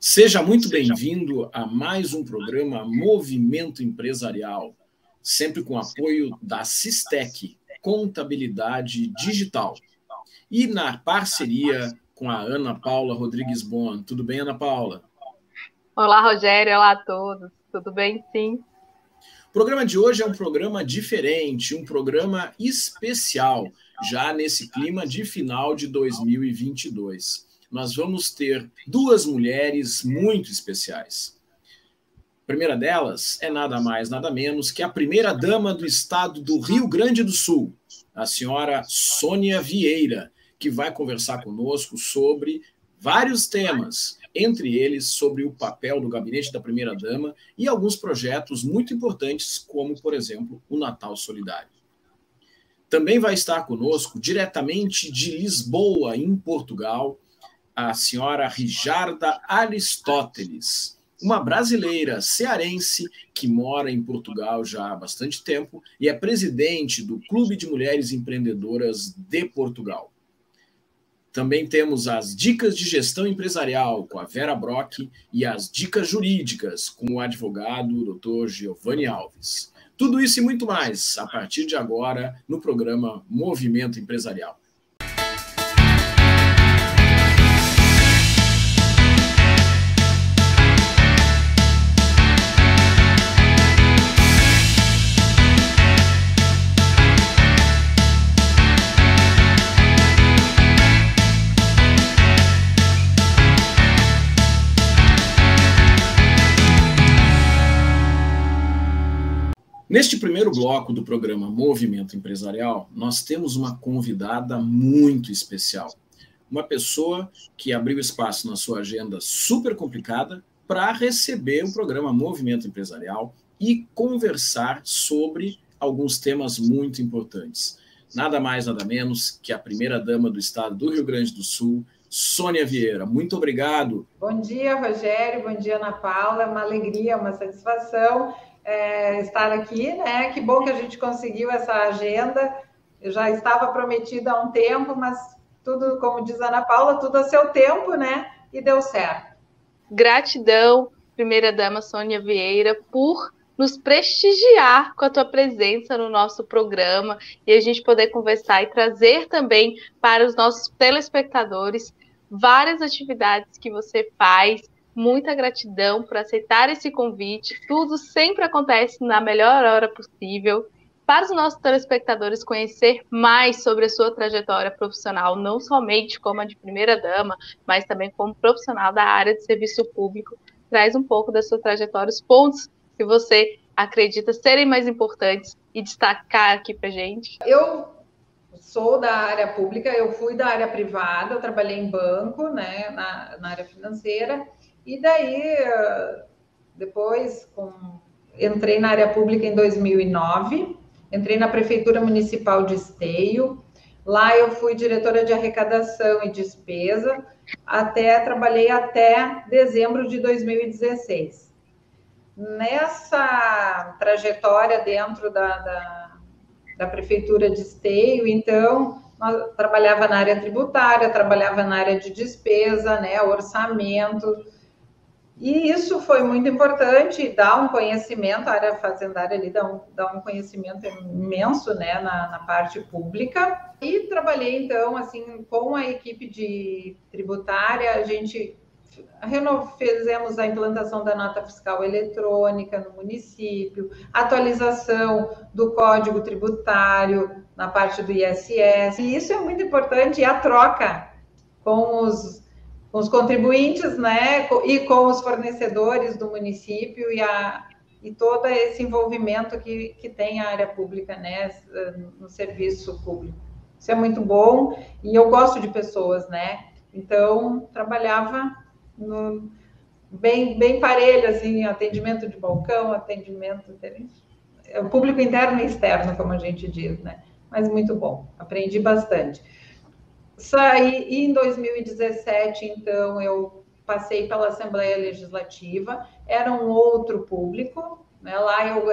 Seja muito bem-vindo a mais um programa Movimento Empresarial, sempre com apoio da Sistec, Contabilidade Digital, e na parceria com a Ana Paula Rodrigues Bon. Tudo bem, Ana Paula? Olá, Rogério. Olá a todos. Tudo bem? Sim. O programa de hoje é um programa diferente, um programa especial, já nesse clima de final de 2022. Nós vamos ter duas mulheres muito especiais. A primeira delas é nada mais, nada menos que a primeira-dama do estado do Rio Grande do Sul, a senhora Sônia Vieira, que vai conversar conosco sobre vários temas, entre eles sobre o papel do gabinete da primeira-dama e alguns projetos muito importantes, como, por exemplo, o Natal Solidário. Também vai estar conosco, diretamente de Lisboa, em Portugal, a senhora Rijarda Aristóteles, uma brasileira cearense que mora em Portugal já há bastante tempo e é presidente do Clube de Mulheres Empreendedoras de Portugal. Também temos as dicas de gestão empresarial com a Vera Brock e as dicas jurídicas com o advogado Dr. Giovanni Alves. Tudo isso e muito mais a partir de agora no programa Movimento Empresarial. Neste primeiro bloco do programa Movimento Empresarial, nós temos uma convidada muito especial. Uma pessoa que abriu espaço na sua agenda super complicada para receber o programa Movimento Empresarial e conversar sobre alguns temas muito importantes. Nada mais, nada menos que a primeira-dama do estado do Rio Grande do Sul, Sônia Vieira. Muito obrigado. Bom dia, Rogério. Bom dia, Ana Paula. É uma alegria, uma satisfação estar aqui, né? Que bom que a gente conseguiu essa agenda. Eu já estava prometida há um tempo, mas tudo, como diz a Ana Paula, tudo a seu tempo, né? E deu certo. Gratidão, primeira-dama Sônia Vieira, por nos prestigiar com a tua presença no nosso programa e a gente poder conversar e trazer também para os nossos telespectadores várias atividades que você faz. Muita gratidão por aceitar esse convite. Tudo sempre acontece na melhor hora possível. Para os nossos telespectadores conhecer mais sobre a sua trajetória profissional, não somente como a de primeira-dama, mas também como profissional da área de serviço público, traz um pouco da sua trajetória, os pontos que você acredita serem mais importantes e destacar aqui para a gente. Eu sou da área pública, eu fui da área privada, eu trabalhei em banco, né, na área financeira. E daí, depois, entrei na área pública em 2009, entrei na Prefeitura Municipal de Esteio. Lá eu fui diretora de arrecadação e despesa, trabalhei até dezembro de 2016. Nessa trajetória dentro da Prefeitura de Esteio, então, eu trabalhava na área tributária, trabalhava na área de despesa, né, orçamento. E isso foi muito importante, dá um conhecimento, a área fazendária ali dá um conhecimento imenso, né, na parte pública. E trabalhei, então, assim, com a equipe de tributária, a gente fizemos a implantação da nota fiscal eletrônica no município, atualização do código tributário na parte do ISS. E isso é muito importante, e a troca com os contribuintes, né, e com os fornecedores do município e todo esse envolvimento que tem a área pública, né, no serviço público. Isso é muito bom e eu gosto de pessoas, né, então trabalhava bem parelho, assim, atendimento de balcão, o público interno e externo, como a gente diz, né, mas muito bom, aprendi bastante. Saí em 2017, então, eu passei pela Assembleia Legislativa, era um outro público, né? Lá eu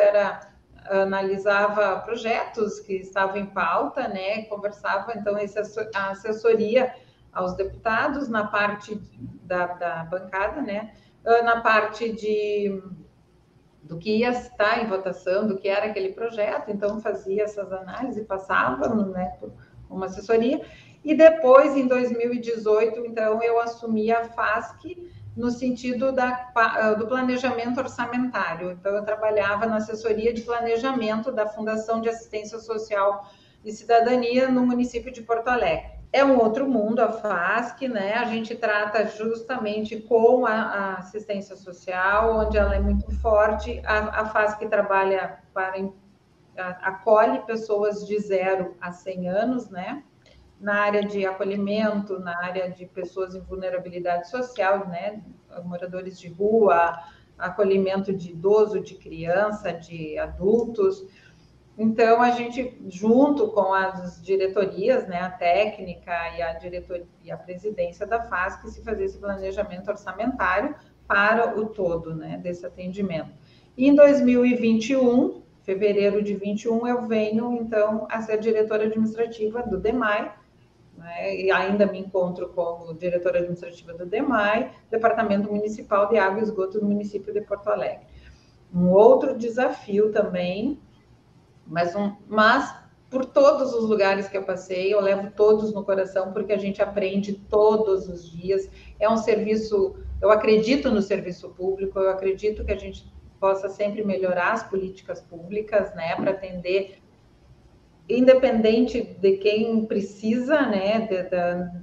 analisava projetos que estavam em pauta, né? Conversava, então, a assessoria aos deputados, na parte da bancada, né? Na parte do que ia estar em votação, do que era aquele projeto, então fazia essas análises e passava, né, por uma assessoria. E depois, em 2018, então, eu assumi a FASC no sentido do planejamento orçamentário. Então, eu trabalhava na assessoria de planejamento da Fundação de Assistência Social e Cidadania no município de Porto Alegre. É um outro mundo a FASC, né? A gente trata justamente com a assistência social, onde ela é muito forte. A FASC trabalha acolhe pessoas de 0 a 100 anos, né? Na área de acolhimento, na área de pessoas em vulnerabilidade social, né? Moradores de rua, acolhimento de idoso, de criança, de adultos. Então, a gente, junto com as diretorias, né, a técnica e a diretoria e a presidência da FASC, se fazia esse planejamento orçamentário para o todo, né, desse atendimento. E em 2021, fevereiro de 21, eu venho, então, a ser diretora administrativa do DEMAI, né, e ainda me encontro como diretora administrativa do DEMAI, Departamento Municipal de Água e Esgoto do município de Porto Alegre. Um outro desafio também, mas por todos os lugares que eu passei, eu levo todos no coração, porque a gente aprende todos os dias. É um serviço, eu acredito no serviço público, eu acredito que a gente possa sempre melhorar as políticas públicas, né, para atender, independente de quem precisa, né,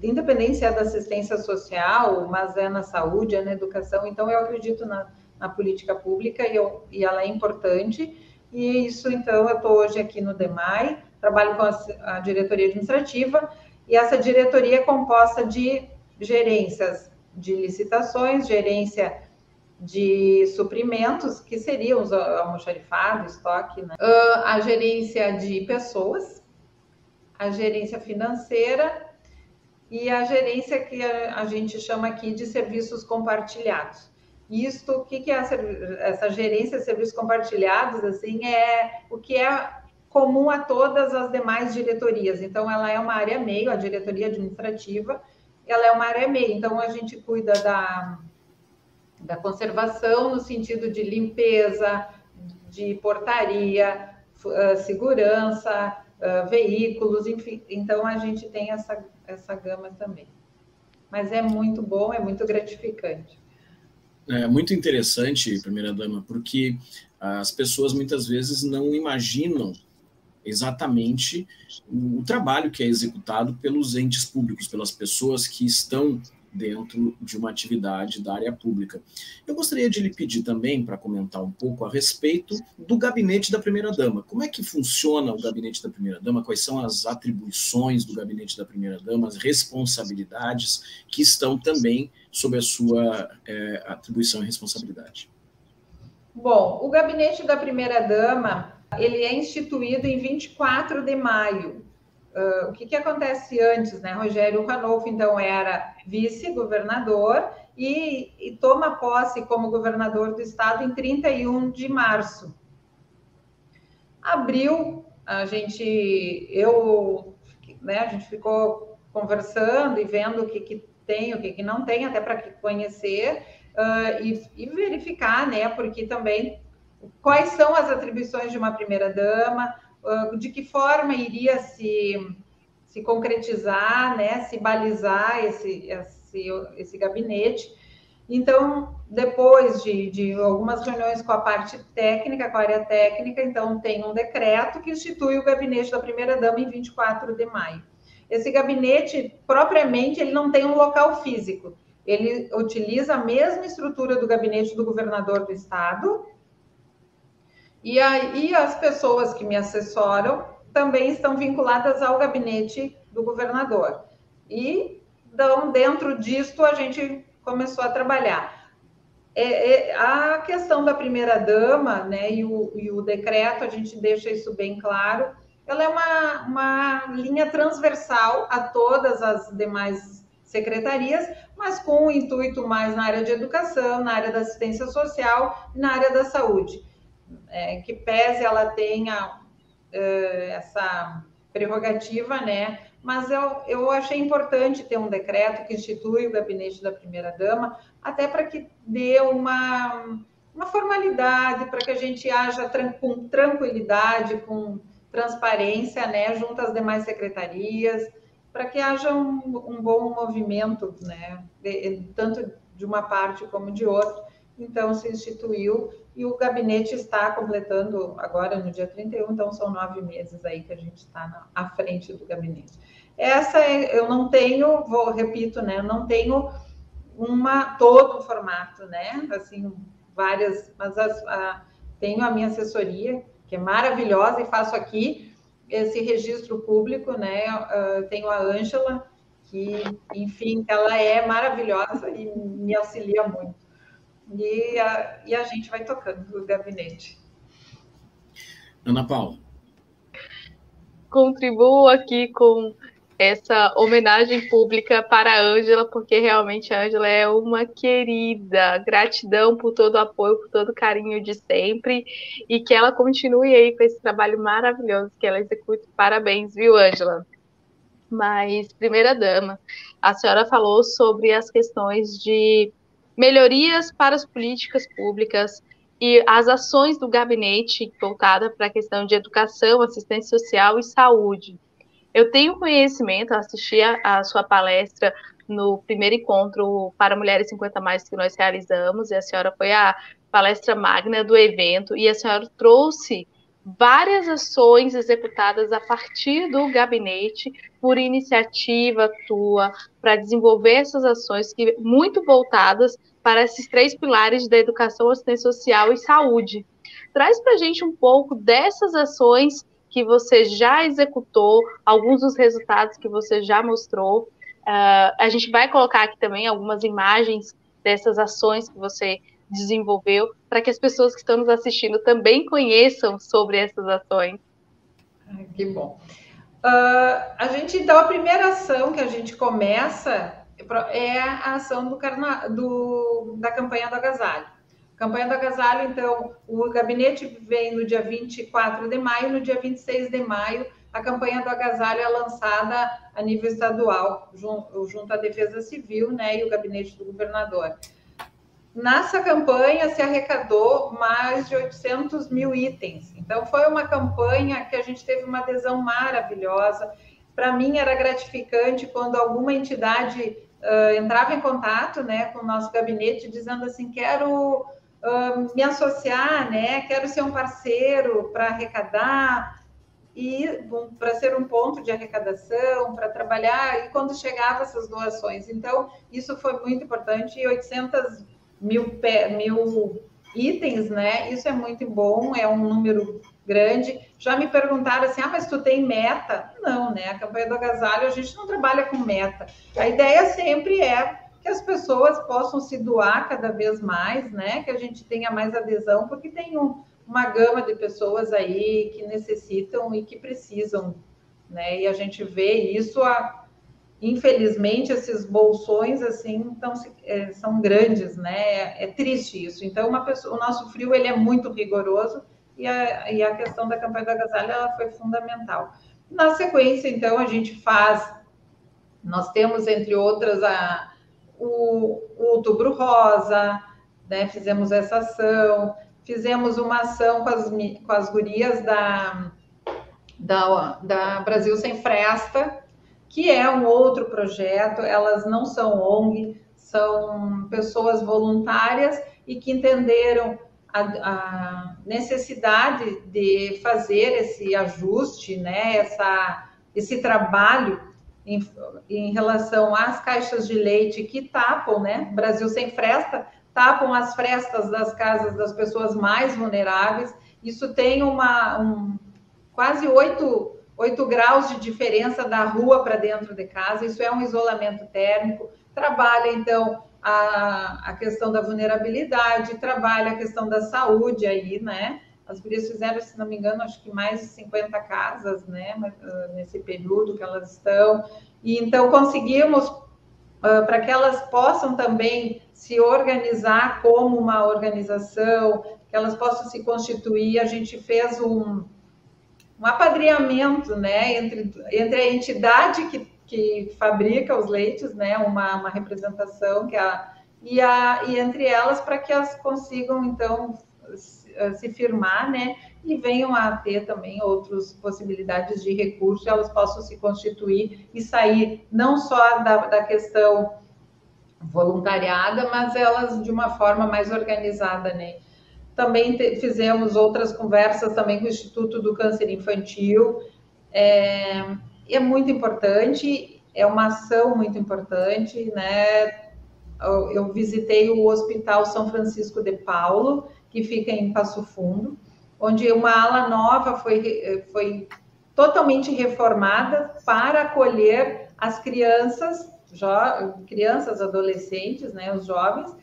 independente se é da assistência social, mas é na saúde, é na educação. Então, eu acredito na política pública e ela é importante. E isso, então, eu estou hoje aqui no DEMAI, trabalho com a diretoria administrativa, e essa diretoria é composta de gerências de licitações, gerência de suprimentos, que seriam os almoxarifado, estoque, né? A gerência de pessoas, a gerência financeira e a gerência que a gente chama aqui de serviços compartilhados. Isto, o que é essa gerência de serviços compartilhados? Assim, é o que é comum a todas as demais diretorias. Então, ela é uma área meio, a diretoria administrativa, ela é uma área meio. Então, a gente cuida da conservação no sentido de limpeza, de portaria, segurança, veículos, enfim. Então, a gente tem essa gama também. Mas é muito bom, é muito gratificante. É muito interessante, primeira-dama, porque as pessoas muitas vezes não imaginam exatamente o trabalho que é executado pelos entes públicos, pelas pessoas que estão dentro de uma atividade da área pública. Eu gostaria de lhe pedir também para comentar um pouco a respeito do gabinete da primeira-dama. Como é que funciona o gabinete da primeira-dama? Quais são as atribuições do gabinete da primeira-dama, as responsabilidades que estão também sob a sua atribuição e responsabilidade? Bom, o gabinete da primeira-dama, ele é instituído em 24 de maio. O que acontece antes, né? Rogério Ranolfo, então, era vice-governador e toma posse como governador do estado em 31 de março. Abril, a gente ficou conversando e vendo o que tem, o que não tem, até para conhecer e verificar, né? Porque também quais são as atribuições de uma primeira-dama, de que forma iria se concretizar, né, se balizar esse gabinete. Então, depois de algumas reuniões com a parte técnica, com a área técnica, então tem um decreto que institui o gabinete da primeira-dama em 24 de maio. Esse gabinete, propriamente, ele não tem um local físico. Ele utiliza a mesma estrutura do gabinete do governador do estado. E aí as pessoas que me assessoram também estão vinculadas ao gabinete do governador. E então, dentro disto, a gente começou a trabalhar. A questão da primeira-dama, né, e o decreto, a gente deixa isso bem claro, ela é uma linha transversal a todas as demais secretarias, mas com um intuito mais na área de educação, na área da assistência social e na área da saúde. Que pese ela tenha essa prerrogativa, né, mas eu achei importante ter um decreto que institui o gabinete da primeira-dama, até para que dê uma formalidade, para que a gente haja com tranquilidade, com transparência, né, junto às demais secretarias, para que haja um bom movimento, né, tanto de uma parte como de outra. Então, se instituiu, e o gabinete está completando agora no dia 31, então são 9 meses aí que a gente está à frente do gabinete. Eu não tenho, repito, né, eu não tenho todo um formato, né, assim, várias, mas tenho a minha assessoria, que é maravilhosa, e faço aqui esse registro público, né, tenho a Ângela, que, enfim, ela é maravilhosa e me auxilia muito. E a gente vai tocando o gabinete. Ana Paula. Contribuo aqui com essa homenagem pública para a Ângela, porque realmente a Ângela é uma querida. Gratidão por todo o apoio, por todo o carinho de sempre, e que ela continue aí com esse trabalho maravilhoso que ela executa. Parabéns, viu, Ângela? Mas, primeira-dama, a senhora falou sobre as questões de melhorias para as políticas públicas e as ações do gabinete voltada para a questão de educação, assistência social e saúde. Eu tenho conhecimento, assisti a sua palestra no primeiro encontro para Mulheres 50+, que nós realizamos, e a senhora foi a palestra magna do evento, e a senhora trouxe várias ações executadas a partir do gabinete, por iniciativa tua, para desenvolver essas ações muito voltadas para esses 3 pilares da educação, assistência social e saúde. Traz para a gente um pouco dessas ações que você já executou, alguns dos resultados que você já mostrou. A gente vai colocar aqui também algumas imagens dessas ações que você desenvolveu, para que as pessoas que estão nos assistindo também conheçam sobre essas ações. Que bom. Então, a primeira ação que a gente começa é a ação da campanha do agasalho. Campanha do agasalho, então, o gabinete vem no dia 24 de maio, no dia 26 de maio, a campanha do agasalho é lançada a nível estadual, junto à Defesa Civil, né, e o gabinete do governador. Nessa campanha se arrecadou mais de 800 mil itens. Então, foi uma campanha que a gente teve uma adesão maravilhosa. Para mim, era gratificante quando alguma entidade entrava em contato, né, com o nosso gabinete, dizendo assim, quero me associar, né, quero ser um parceiro para arrecadar, e para ser um ponto de arrecadação, para trabalhar, e quando chegavam essas doações. Então, isso foi muito importante, e 800 mil itens, né? Isso é muito bom, é um número grande. Já me perguntaram assim, mas tu tem meta? Não, né? A campanha do agasalho, a gente não trabalha com meta. A ideia sempre é que as pessoas possam se doar cada vez mais, né? Que a gente tenha mais adesão, porque tem uma gama de pessoas aí que necessitam e que precisam, né? E a gente vê isso, infelizmente, esses bolsões, assim, são grandes, né? É triste isso. Então, o nosso frio, ele é muito rigoroso, e a questão da campanha do agasalho, ela foi fundamental. Na sequência, então, nós temos, entre outras, o Outubro Rosa, né? Fizemos essa ação, fizemos uma ação com as gurias da Brasil Sem Fresta, que é um outro projeto. Elas não são ONG, são pessoas voluntárias e que entenderam a necessidade de fazer esse ajuste, né? Esse trabalho em relação às caixas de leite que tapam, né? Brasil Sem Fresta, tapam as frestas das casas das pessoas mais vulneráveis. Isso tem quase 8 graus de diferença da rua para dentro de casa. Isso é um isolamento térmico. Trabalha, então, a questão da vulnerabilidade, trabalha a questão da saúde aí, né? As gurias fizeram, se não me engano, acho que mais de 50 casas, né? Nesse período que elas estão. E então conseguimos, para que elas possam também se organizar como uma organização, que elas possam se constituir. A gente fez apadrinhamento, né, entre a entidade que fabrica os leites, né, uma representação e entre elas, para que elas consigam, então, se firmar, né, e venham a ter também outras possibilidades de recurso, elas possam se constituir e sair não só da questão voluntariada, mas elas de uma forma mais organizada, né. Também fizemos outras conversas também com o Instituto do Câncer Infantil. É muito importante, é uma ação muito importante, né? Eu visitei o Hospital São Francisco de Paulo, que fica em Passo Fundo, onde uma ala nova foi totalmente reformada para acolher as crianças, adolescentes, né, os jovens,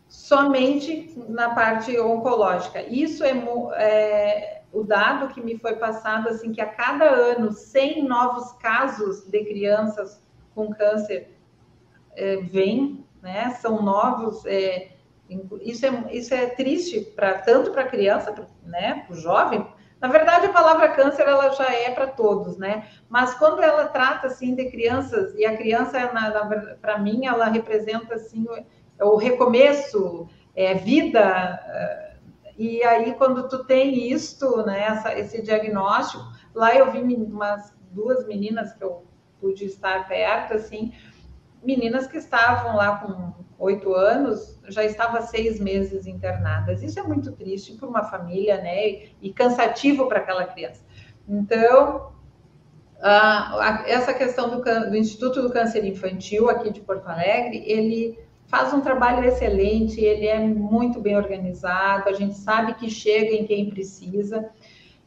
somente na parte oncológica. Isso é o dado que me foi passado, assim, que a cada ano 100 novos casos de crianças com câncer vêm, né? São novos. Isso é triste tanto para a criança, né? Para o jovem. Na verdade, a palavra câncer ela já é para todos, né? Mas quando ela trata assim de crianças, e a criança, para mim, ela representa assim o recomeço, vida. E aí, quando tu tem isto, né, esse diagnóstico, lá eu vi umas 2 meninas que eu pude estar perto, assim, meninas que estavam lá com 8 anos, já estavam 6 meses internadas. Isso é muito triste para uma família, né, e cansativo para aquela criança. Então, essa questão do Instituto do Câncer Infantil, aqui de Porto Alegre, ele faz um trabalho excelente, ele é muito bem organizado, a gente sabe que chega em quem precisa,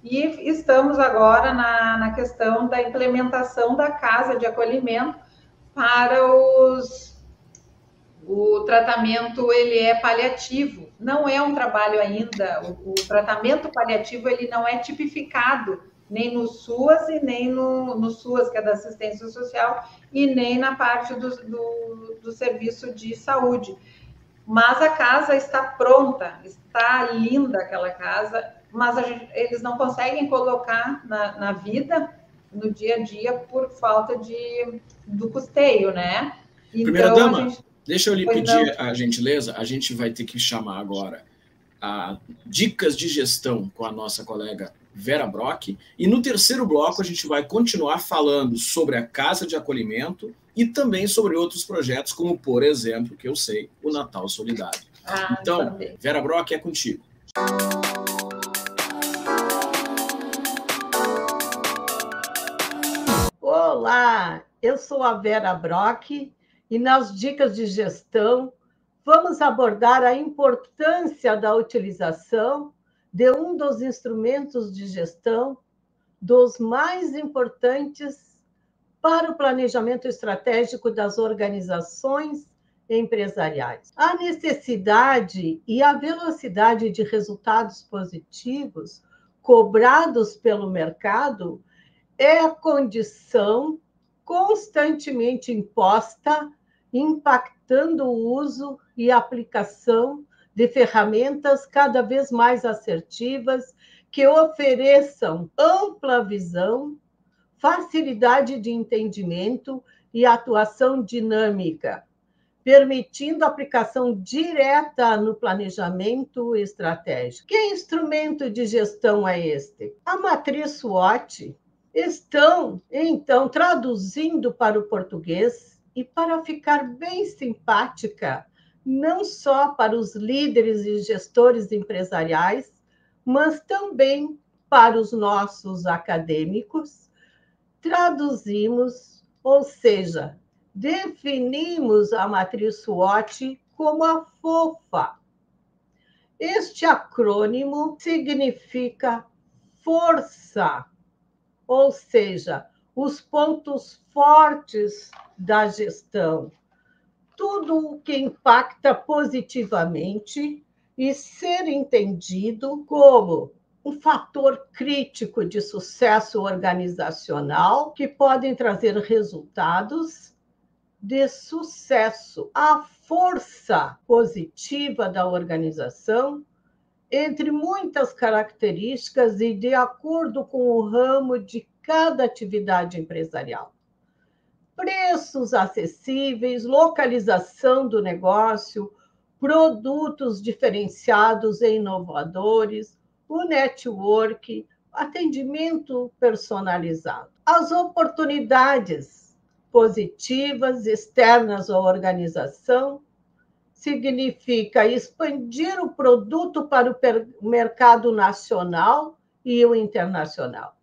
e estamos agora na questão da implementação da casa de acolhimento para o tratamento, ele é paliativo, não é um trabalho ainda, o tratamento paliativo ele não é tipificado nem no SUAS e nem no SUAS, que é da assistência social, e nem na parte do serviço de saúde. Mas a casa está pronta, está linda aquela casa, mas eles não conseguem colocar na vida, no dia a dia, por falta do custeio, né? Então, primeira-dama, deixa eu lhe pedir a gentileza, a gente vai ter que chamar agora a Dicas de Gestão com a nossa colega Vera Brock, e no terceiro bloco a gente vai continuar falando sobre a Casa de Acolhimento e também sobre outros projetos, como, por exemplo, que eu sei, o Natal Solidário. Então, também. Vera Brock, é contigo. Olá, eu sou a Vera Brock e nas Dicas de Gestão vamos abordar a importância da utilização de um dos instrumentos de gestão dos mais importantes para o planejamento estratégico das organizações empresariais. A necessidade e a velocidade de resultados positivos cobrados pelo mercado é a condição constantemente imposta, impactando o uso e aplicação de ferramentas cada vez mais assertivas que ofereçam ampla visão, facilidade de entendimento e atuação dinâmica, permitindo aplicação direta no planejamento estratégico. Que instrumento de gestão é este? A matriz SWOT. Estão, então, traduzindo para o português e para ficar bem simpática, não só para os líderes e gestores empresariais, mas também para os nossos acadêmicos, traduzimos, ou seja, definimos a matriz SWOT como a FOFA. Este acrônimo significa força, ou seja, os pontos fortes da gestão, tudo o que impacta positivamente e ser entendido como um fator crítico de sucesso organizacional que podem trazer resultados de sucesso. A força positiva da organização entre muitas características e de acordo com o ramo de cada atividade empresarial. Preços acessíveis, localização do negócio, produtos diferenciados e inovadores, o network, atendimento personalizado. As oportunidades positivas externas à organização significa expandir o produto para o mercado nacional e o internacional.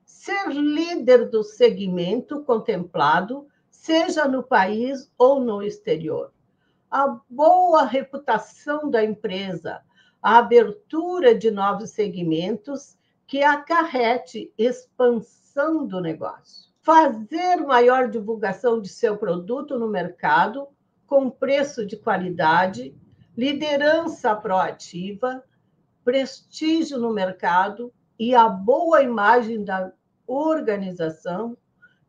Ser líder do segmento contemplado, seja no país ou no exterior. A boa reputação da empresa, a abertura de novos segmentos que acarrete expansão do negócio. Fazer maior divulgação de seu produto no mercado com preço de qualidade, liderança proativa, prestígio no mercado e a boa imagem da organização,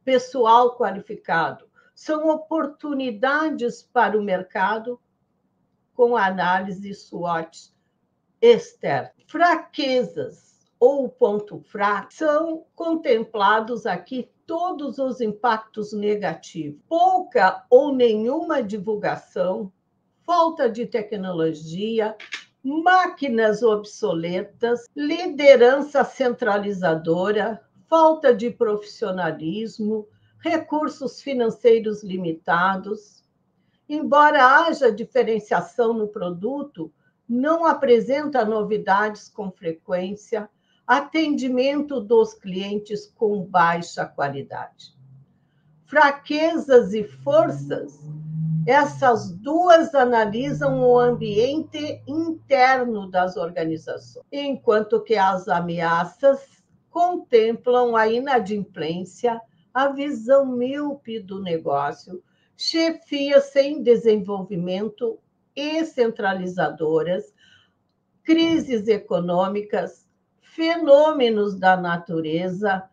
pessoal qualificado. São oportunidades para o mercado com análise SWOT externa. Fraquezas ou ponto fraco são contemplados aqui todos os impactos negativos. Pouca ou nenhuma divulgação, falta de tecnologia, máquinas obsoletas, liderança centralizadora, falta de profissionalismo, recursos financeiros limitados. Embora haja diferenciação no produto, não apresenta novidades com frequência, atendimento dos clientes com baixa qualidade. Fraquezas e forças, essas duas analisam o ambiente interno das organizações, enquanto que as ameaças contemplam a inadimplência, a visão míope do negócio, chefia sem desenvolvimento e centralizadoras, crises econômicas, fenômenos da natureza,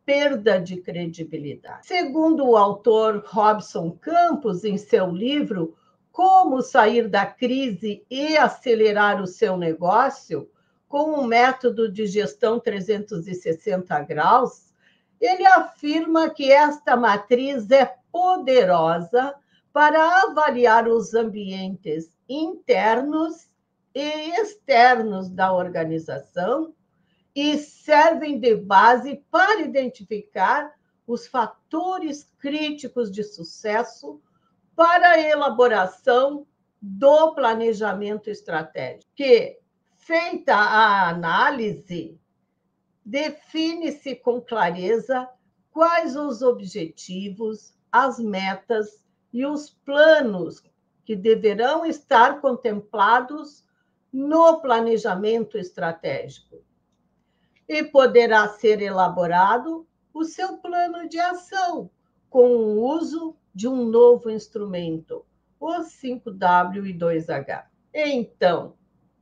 perda de credibilidade. Segundo o autor Robson Campos, em seu livro Como Sair da Crise e Acelerar o Seu Negócio, com o método de gestão 360 graus, ele afirma que esta matriz é poderosa para avaliar os ambientes internos e externos da organização e servem de base para identificar os fatores críticos de sucesso para a elaboração do planejamento estratégico, que, feita a análise, define-se com clareza quais os objetivos, as metas e os planos que deverão estar contemplados no planejamento estratégico. E poderá ser elaborado o seu plano de ação com o uso de um novo instrumento, o 5W e 2H. Então,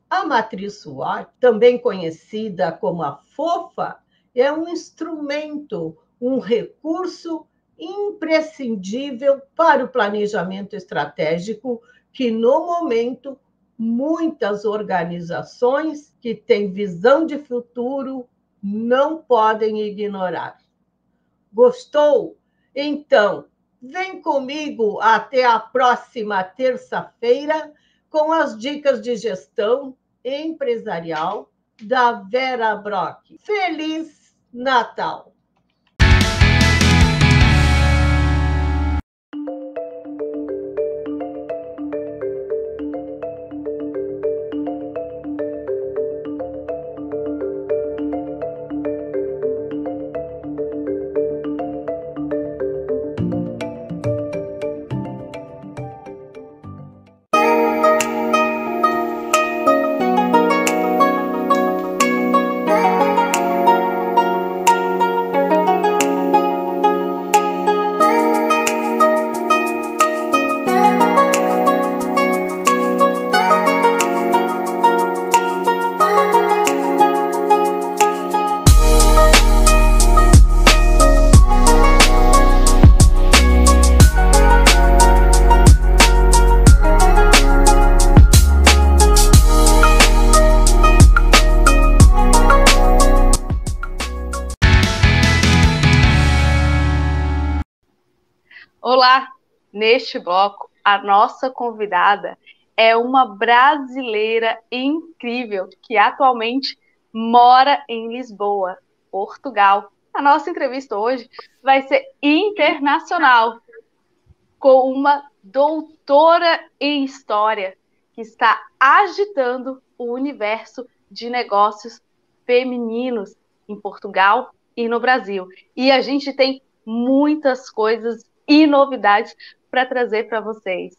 a matriz SWOT, também conhecida como a FOFA, é um instrumento, um recurso imprescindível para o planejamento estratégico que, no momento, muitas organizações que têm visão de futuro não podem ignorar. Gostou? Então, vem comigo até a próxima terça-feira com as dicas de gestão empresarial da Vera Brock. Feliz Natal! Neste bloco, a nossa convidada é uma brasileira incrível que atualmente mora em Lisboa, Portugal. A nossa entrevista hoje vai ser internacional, com uma doutora em História que está agitando o universo de negócios femininos em Portugal e no Brasil. E a gente tem muitas coisas e novidades para trazer para vocês.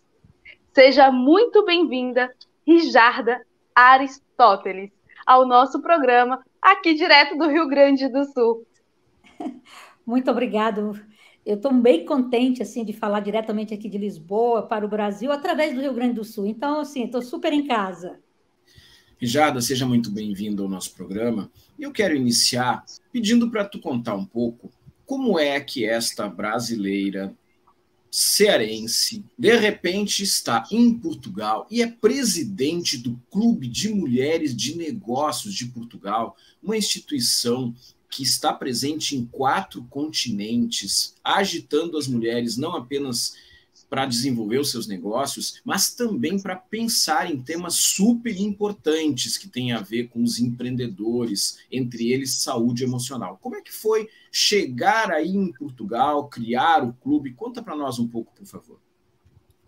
Seja muito bem-vinda, Rijarda Aristóteles, ao nosso programa aqui direto do Rio Grande do Sul. Muito obrigado. Eu estou bem contente assim de falar diretamente aqui de Lisboa para o Brasil através do Rio Grande do Sul. Então, assim, estou super em casa. Rijarda, seja muito bem-vindo ao nosso programa. Eu quero iniciar pedindo para tu contar um pouco como é que esta brasileira cearense, de repente está em Portugal e é presidente do Clube de Mulheres de Negócios de Portugal, uma instituição que está presente em 4 continentes, agitando as mulheres não apenas para desenvolver os seus negócios, mas também para pensar em temas super importantes que têm a ver com os empreendedores, entre eles saúde emocional. Como é que foi chegar aí em Portugal, criar o clube? Conta para nós um pouco, por favor.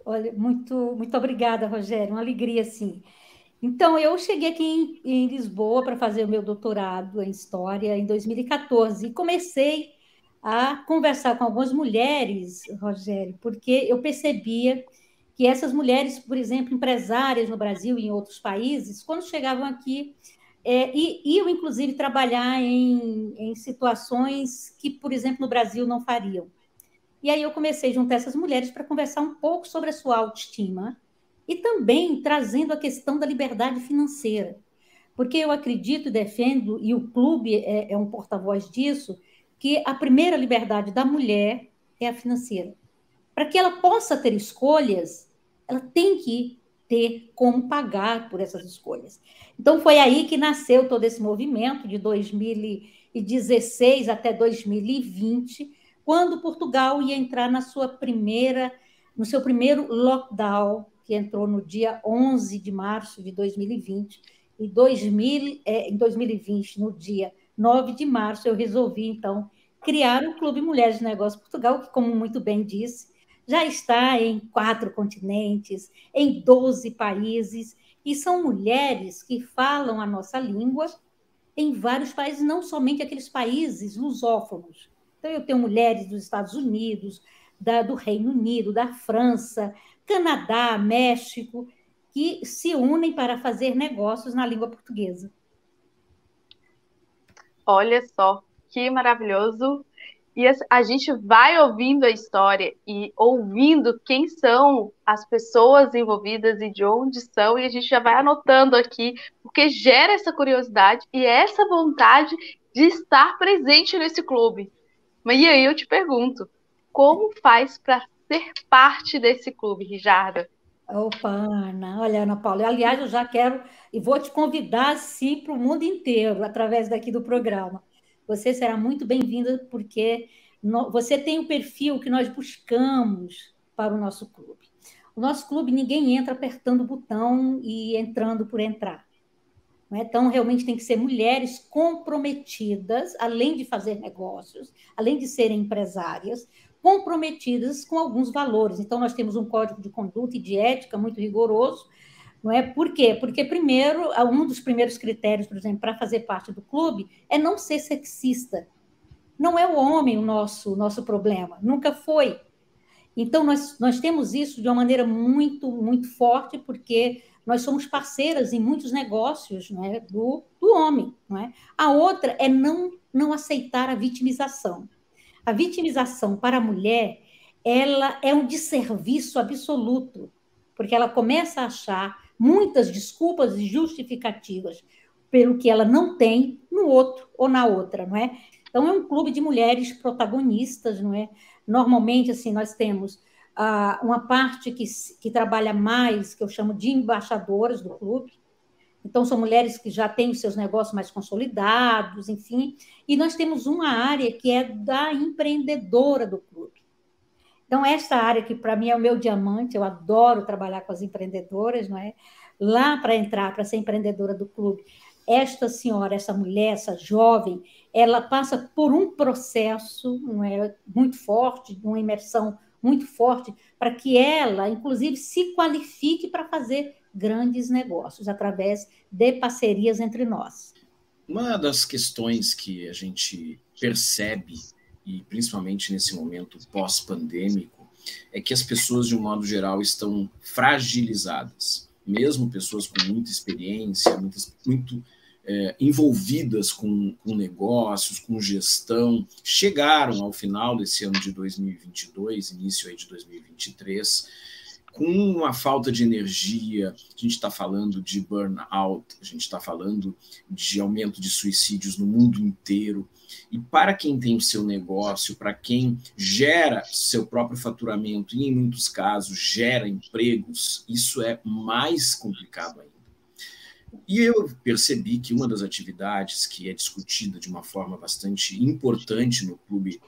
Olha, muito obrigada, Rogério. Uma alegria, sim. Então, eu cheguei aqui em Lisboa para fazer o meu doutorado em História em 2014 e comecei a conversar com algumas mulheres, Rogério, porque eu percebia que essas mulheres, por exemplo, empresárias no Brasil e em outros países, quando chegavam aqui, iam, inclusive, trabalhar em situações que, por exemplo, no Brasil não fariam. E aí eu comecei a juntar essas mulheres para conversar um pouco sobre a sua autoestima e também trazendo a questão da liberdade financeira. Porque eu acredito e defendo, e o clube é um porta-voz disso, que a primeira liberdade da mulher é a financeira. Para que ela possa ter escolhas, ela tem que ter como pagar por essas escolhas. Então, foi aí que nasceu todo esse movimento, de 2016 até 2020, quando Portugal ia entrar no seu primeiro lockdown, que entrou no dia 11 de março de 2020, e em 2020, no dia 9 de março, eu resolvi, então, criar o Clube Mulheres de Negócios Portugal, que, como muito bem disse, já está em 4 continentes, em 12 países, e são mulheres que falam a nossa língua em vários países, não somente aqueles países lusófonos. Então, eu tenho mulheres dos Estados Unidos, do Reino Unido, da França, Canadá, México, que se unem para fazer negócios na língua portuguesa. Olha só, que maravilhoso! E a gente vai ouvindo a história e ouvindo quem são as pessoas envolvidas e de onde são, e a gente já vai anotando aqui, porque gera essa curiosidade e essa vontade de estar presente nesse clube. Mas e aí eu te pergunto, como faz para ser parte desse clube, Rijarda? Opa, Ana, olha, Ana Paula, aliás, eu já quero e vou te convidar, sim, para o mundo inteiro, através daqui do programa. Você será muito bem-vinda, porque você tem o perfil que nós buscamos para o nosso clube. O nosso clube, ninguém entra apertando o botão e entrando por entrar. Não é? Então, realmente tem que ser mulheres comprometidas, além de fazer negócios, além de serem empresárias, comprometidas com alguns valores. Então, nós temos um código de conduta e de ética muito rigoroso. Não é? Por quê? Porque, primeiro, um dos primeiros critérios, por exemplo, para fazer parte do clube é não ser sexista. Não é o homem o nosso problema, nunca foi. Então, nós temos isso de uma maneira muito, muito forte, porque nós somos parceiras em muitos negócios, não é? do homem. Não é? A outra é não aceitar a vitimização. A vitimização para a mulher, ela é um desserviço absoluto, porque ela começa a achar muitas desculpas e justificativas pelo que ela não tem no outro ou na outra, não é? Então, é um clube de mulheres protagonistas, não é? Normalmente, assim, nós temos uma parte que trabalha mais, que eu chamo de embaixadoras do clube. Então, são mulheres que já têm os seus negócios mais consolidados, enfim. E nós temos uma área que é da empreendedora do clube. Então, essa área que, para mim, é o meu diamante, eu adoro trabalhar com as empreendedoras, não é? Lá para entrar, para ser empreendedora do clube, esta senhora, essa mulher, essa jovem, ela passa por um processo, não é, muito forte, uma imersão muito forte, para que ela, inclusive, se qualifique para fazer grandes negócios através de parcerias entre nós. Uma das questões que a gente percebe, e principalmente nesse momento pós-pandêmico, é que as pessoas, de um modo geral, estão fragilizadas. Mesmo pessoas com muita experiência, muito envolvidas com negócios, com gestão, chegaram ao final desse ano de 2022, início aí de 2023, com uma falta de energia. A gente está falando de burnout, a gente está falando de aumento de suicídios no mundo inteiro. E para quem tem o seu negócio, para quem gera seu próprio faturamento e, em muitos casos, gera empregos, isso é mais complicado ainda. E eu percebi que uma das atividades que é discutida de uma forma bastante importante no Clube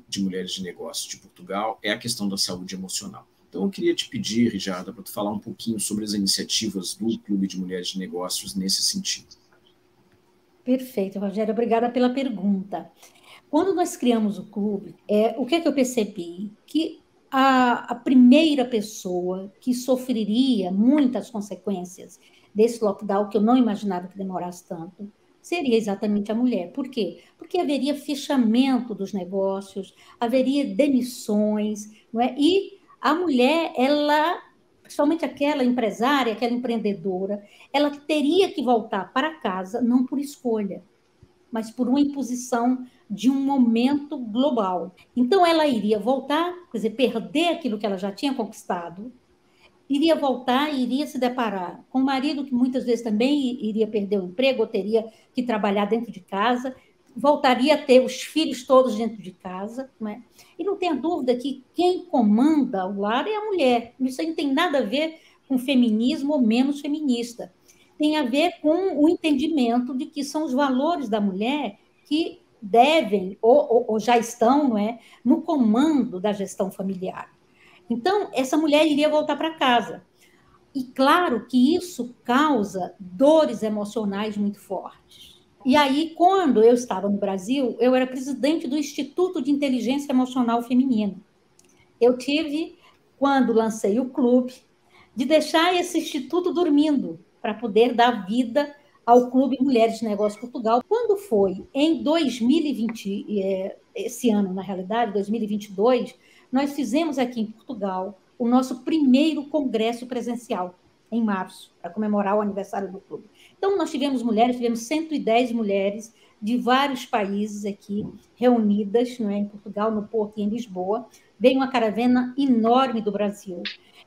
de Mulheres de Negócios de Portugal é a questão da saúde emocional. Então, eu queria te pedir, Rijarda, para tu falar um pouquinho sobre as iniciativas do Clube de Mulheres de Negócios nesse sentido. Perfeito, Rogério. Obrigada pela pergunta. Quando nós criamos o clube, o que é que eu percebi? Que a primeira pessoa que sofreria muitas consequências desse lockdown, que eu não imaginava que demorasse tanto, seria exatamente a mulher. Por quê? Porque haveria fechamento dos negócios, haveria demissões, não é? E a mulher, ela, principalmente aquela empresária, aquela empreendedora, ela teria que voltar para casa, não por escolha, mas por uma imposição de um momento global. Então, ela iria voltar, quer dizer, perder aquilo que ela já tinha conquistado, iria voltar e iria se deparar com o marido que muitas vezes também iria perder o emprego ou teria que trabalhar dentro de casa, voltaria a ter os filhos todos dentro de casa, não é? E não tenha dúvida que quem comanda o lar é a mulher. Isso aí não tem nada a ver com feminismo ou menos feminista. Tem a ver com o entendimento de que são os valores da mulher que devem ou já estão, não é, no comando da gestão familiar. Então, essa mulher iria voltar para casa. E claro que isso causa dores emocionais muito fortes. E aí, quando eu estava no Brasil, eu era presidente do Instituto de Inteligência Emocional Feminino. Eu tive, quando lancei o clube, de deixar esse instituto dormindo para poder dar vida ao Clube Mulheres de Negócios Portugal. Quando foi em 2020, esse ano, na realidade, 2022, nós fizemos aqui em Portugal o nosso primeiro congresso presencial, em março, para comemorar o aniversário do clube. Então, nós tivemos 110 mulheres de vários países aqui reunidas, não é, em Portugal, no Porto e em Lisboa. Veio uma caravana enorme do Brasil.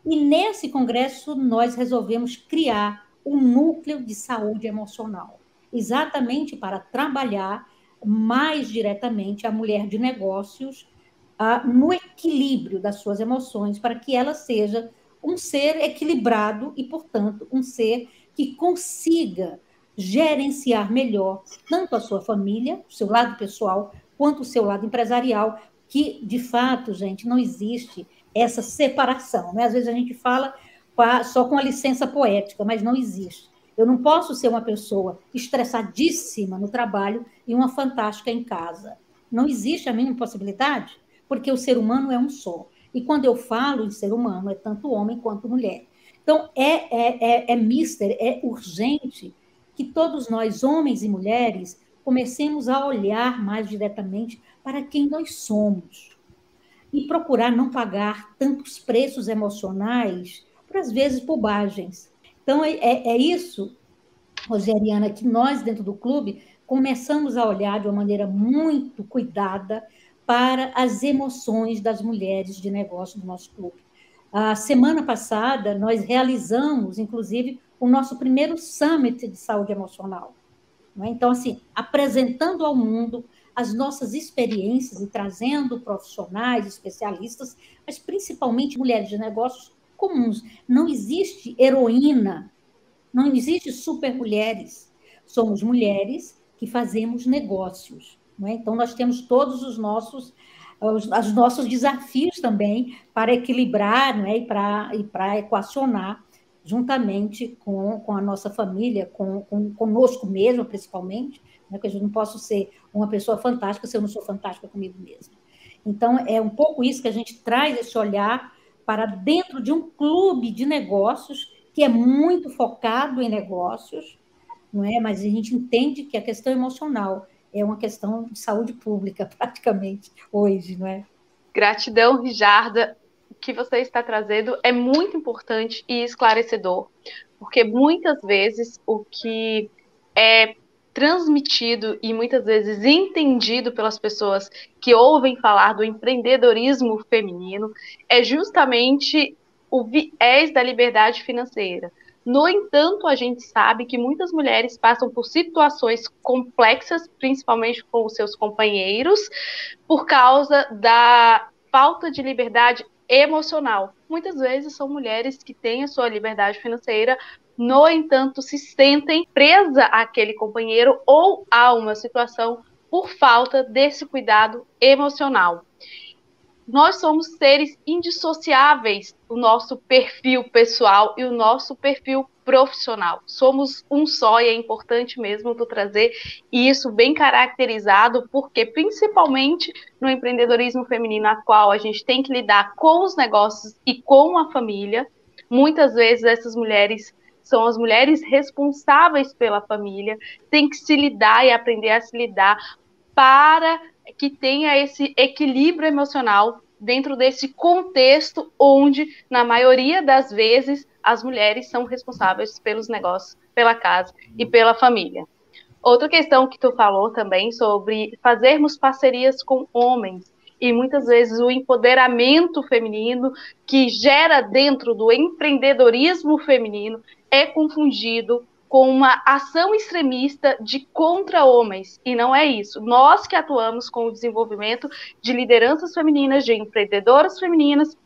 E nesse congresso nós resolvemos criar um núcleo de saúde emocional, exatamente para trabalhar mais diretamente a mulher de negócios no equilíbrio das suas emoções, para que ela seja um ser equilibrado e, portanto, um ser que consiga gerenciar melhor tanto a sua família, o seu lado pessoal, quanto o seu lado empresarial, que, de fato, gente, não existe essa separação, né? Às vezes a gente fala só com a licença poética, mas não existe. Eu não posso ser uma pessoa estressadíssima no trabalho e uma fantástica em casa. Não existe a mínima possibilidade, porque o ser humano é um só. E quando eu falo em ser humano, é tanto homem quanto mulher. Então, é urgente que todos nós, homens e mulheres, comecemos a olhar mais diretamente para quem nós somos e procurar não pagar tantos preços emocionais por, às vezes, bobagens. Então, é isso, Rogeriana, que nós, dentro do clube, começamos a olhar de uma maneira muito cuidada para as emoções das mulheres de negócio do nosso clube. A semana passada, nós realizamos, inclusive, o nosso primeiro Summit de Saúde Emocional. Então, assim, apresentando ao mundo as nossas experiências e trazendo profissionais, especialistas, mas principalmente mulheres de negócios comuns. Não existe heroína, não existe supermulheres. Somos mulheres que fazemos negócios. Então, nós temos todos os nossos os nossos desafios também para equilibrar, né, e para equacionar juntamente com a nossa família, conosco mesmo, principalmente, né, porque eu não posso ser uma pessoa fantástica se eu não sou fantástica comigo mesma. Então, é um pouco isso que a gente traz, esse olhar para dentro de um clube de negócios que é muito focado em negócios, não é? Mas a gente entende que a questão emocional é uma questão de saúde pública, praticamente, hoje, não é? Gratidão, Rijarda. O que você está trazendo é muito importante e esclarecedor, porque muitas vezes o que é transmitido e muitas vezes entendido pelas pessoas que ouvem falar do empreendedorismo feminino é justamente o viés da liberdade financeira. No entanto, a gente sabe que muitas mulheres passam por situações complexas, principalmente com os seus companheiros, por causa da falta de liberdade emocional. Muitas vezes são mulheres que têm a sua liberdade financeira, no entanto, se sentem presas àquele companheiro ou a uma situação por falta desse cuidado emocional. Nós somos seres indissociáveis do nosso perfil pessoal e o nosso perfil profissional. Somos um só e é importante mesmo tu trazer isso bem caracterizado, porque principalmente no empreendedorismo feminino atual, a gente tem que lidar com os negócios e com a família. Muitas vezes essas mulheres são as mulheres responsáveis pela família, tem que se lidar e aprender a se lidar para que tenha esse equilíbrio emocional dentro desse contexto onde, na maioria das vezes, as mulheres são responsáveis pelos negócios, pela casa e pela família. Outra questão que tu falou também sobre fazermos parcerias com homens e muitas vezes o empoderamento feminino que gera dentro do empreendedorismo feminino é confundido com uma ação extremista de contra homens, e não é isso. Nós que atuamos com o desenvolvimento de lideranças femininas, de empreendedoras femininas,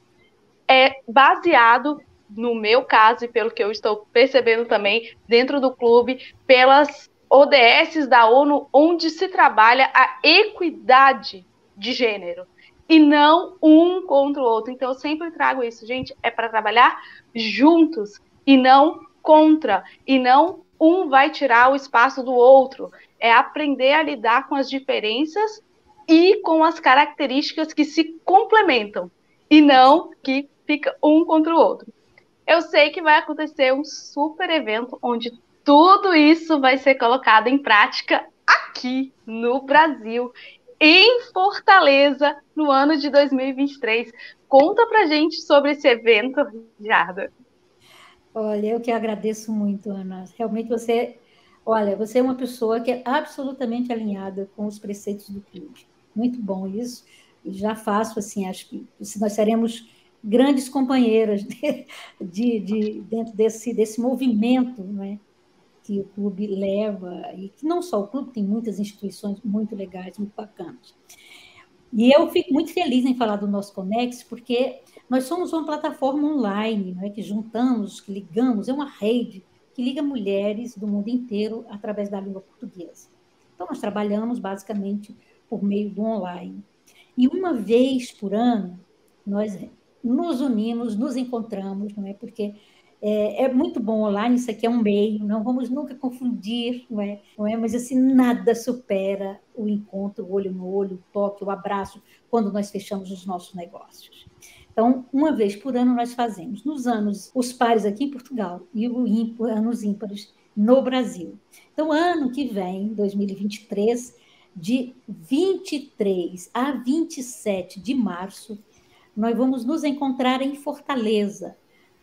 é baseado, no meu caso, e pelo que eu estou percebendo também, dentro do clube, pelas ODS da ONU, onde se trabalha a equidade de gênero, e não um contra o outro. Então, eu sempre trago isso, gente, é para trabalhar juntos, e não contra, e não um vai tirar o espaço do outro. É aprender a lidar com as diferenças e com as características que se complementam, e não que fica um contra o outro. Eu sei que vai acontecer um super evento onde tudo isso vai ser colocado em prática aqui no Brasil, em Fortaleza, no ano de 2023. Conta pra gente sobre esse evento, Rijarda. Olha, eu que agradeço muito, Ana. Realmente você é uma pessoa que é absolutamente alinhada com os preceitos do clube. Muito bom isso. E já faço assim, acho que nós seremos grandes companheiras dentro desse movimento, não é, que o clube leva, e que não só o clube, tem muitas instituições muito legais, muito bacanas. E eu fico muito feliz em falar do nosso Conex, porque nós somos uma plataforma online, não é, que juntamos, que ligamos, é uma rede que liga mulheres do mundo inteiro através da língua portuguesa. Então, nós trabalhamos basicamente por meio do online. E uma vez por ano, nós nos unimos, nos encontramos, não é? Porque é muito bom online, isso aqui é um meio, não vamos nunca confundir, não é? Mas assim, nada supera o encontro, o olho no olho, o toque, o abraço, quando nós fechamos os nossos negócios. Então, uma vez por ano nós fazemos, nos anos, os pares aqui em Portugal e anos ímpares no Brasil. Então, ano que vem, 2023, de 23 a 27 de março, nós vamos nos encontrar em Fortaleza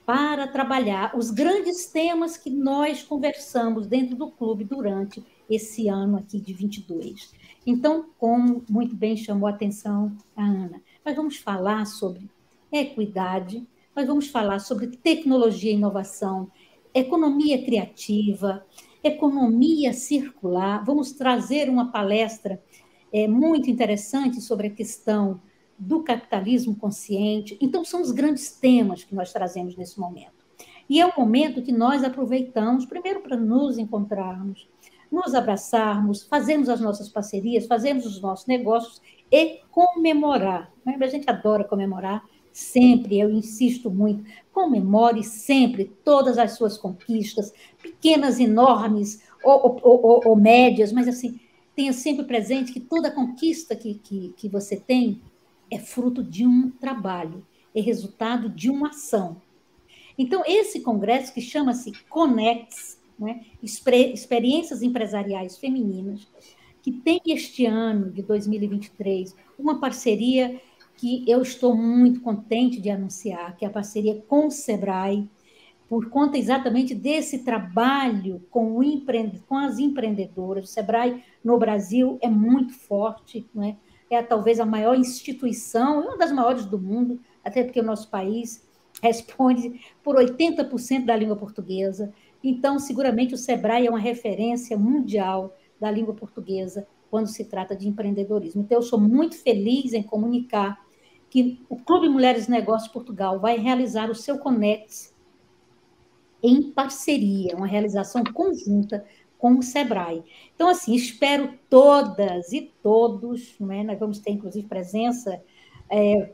para trabalhar os grandes temas que nós conversamos dentro do clube durante esse ano aqui de 22. Então, como muito bem chamou a atenção a Ana, nós vamos falar sobre equidade, nós vamos falar sobre tecnologia e inovação, economia criativa, economia circular, vamos trazer uma palestra muito interessante sobre a questão do capitalismo consciente. Então, são os grandes temas que nós trazemos nesse momento. E é um momento que nós aproveitamos, primeiro, para nos encontrarmos, nos abraçarmos, fazermos as nossas parcerias, fazermos os nossos negócios e comemorar. Né? A gente adora comemorar, sempre, eu insisto muito, comemore sempre todas as suas conquistas, pequenas, enormes ou médias, mas assim, tenha sempre presente que toda conquista que você tem é fruto de um trabalho, é resultado de uma ação. Então, esse congresso, que chama-se Conex, né, Experiências Empresariais Femininas, que tem este ano de 2023 uma parceria que eu estou muito contente de anunciar, que é a parceria com o Sebrae, por conta exatamente desse trabalho com as empreendedoras. O Sebrae no Brasil é muito forte, né? É talvez a maior instituição, uma das maiores do mundo, até porque o nosso país responde por 80% da língua portuguesa. Então, seguramente, o Sebrae é uma referência mundial da língua portuguesa quando se trata de empreendedorismo. Então, eu sou muito feliz em comunicar que o Clube Mulheres Negócios Portugal vai realizar o seu Conex em parceria, uma realização conjunta com o Sebrae. Então, assim, espero todas e todos, né? Nós vamos ter, inclusive, presença,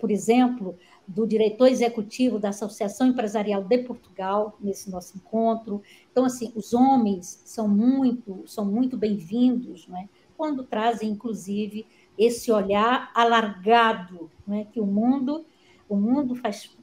por exemplo, do diretor executivo da Associação Empresarial de Portugal, nesse nosso encontro. Então, assim, os homens são muito bem-vindos, né? Quando trazem, inclusive, esse olhar alargado, né? Que o mundo faz,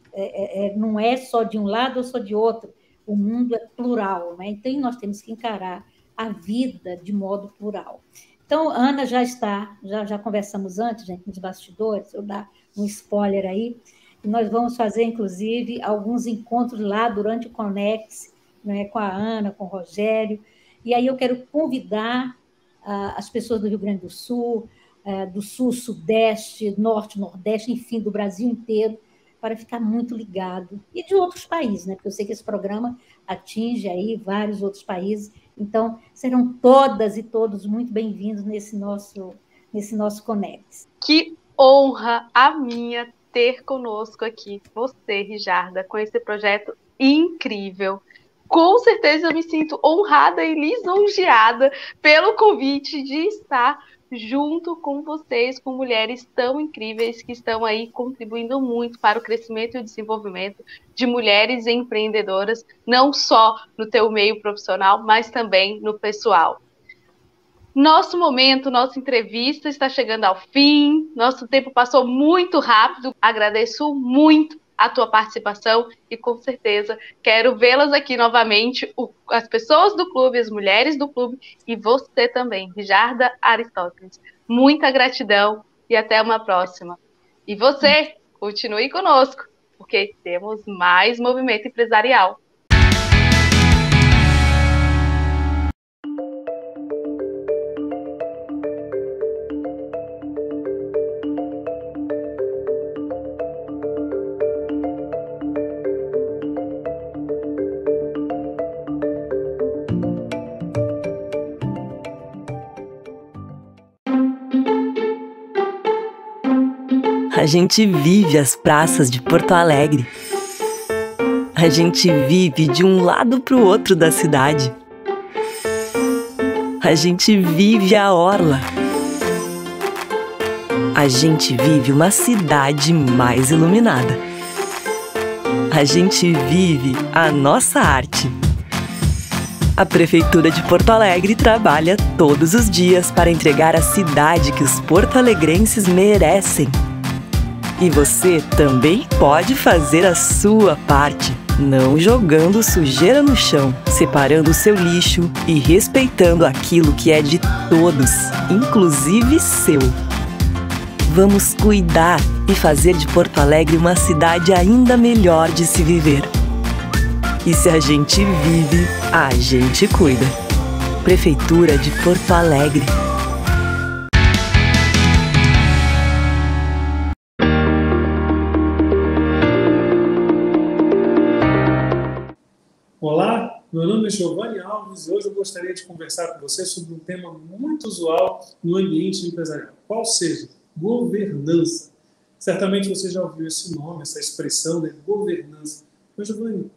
não é só de um lado ou só de outro, o mundo é plural, né? Então, nós temos que encarar a vida de modo plural. Então, Ana já conversamos antes, gente, nos bastidores, eu dar um spoiler aí, e nós vamos fazer, inclusive, alguns encontros lá durante o Conex, né, com a Ana, com o Rogério, e aí eu quero convidar as pessoas do Rio Grande do Sul, Sudeste, Norte, Nordeste, enfim, do Brasil inteiro, para ficar muito ligado. E de outros países, né? Porque eu sei que esse programa atinge aí vários outros países. Então, serão todas e todos muito bem-vindos nesse nosso Conex. Que honra a minha ter conosco aqui você, Rijarda, com esse projeto incrível. Com certeza eu me sinto honrada e lisonjeada pelo convite de estar junto com vocês, com mulheres tão incríveis que estão aí contribuindo muito para o crescimento e o desenvolvimento de mulheres empreendedoras, não só no teu meio profissional, mas também no pessoal. Nosso momento, nossa entrevista está chegando ao fim, nosso tempo passou muito rápido, agradeço muito a tua participação e com certeza quero vê-las aqui novamente, as pessoas do clube, as mulheres do clube e você também, Rijarda Aristóteles. Muita gratidão e até uma próxima. E você, continue conosco, porque temos mais movimento empresarial. A gente vive as praças de Porto Alegre. A gente vive de um lado para o outro da cidade. A gente vive a orla. A gente vive uma cidade mais iluminada. A gente vive a nossa arte. A Prefeitura de Porto Alegre trabalha todos os dias para entregar a cidade que os porto-alegrenses merecem. E você também pode fazer a sua parte, não jogando sujeira no chão, separando o seu lixo e respeitando aquilo que é de todos, inclusive seu. Vamos cuidar e fazer de Porto Alegre uma cidade ainda melhor de se viver. E se a gente vive, a gente cuida. Prefeitura de Porto Alegre. Olá, meu nome é Giovanni Alves e hoje eu gostaria de conversar com você sobre um tema muito usual no ambiente empresarial, qual seja governança. Certamente você já ouviu esse nome, essa expressão de governança. Mas, Giovanni,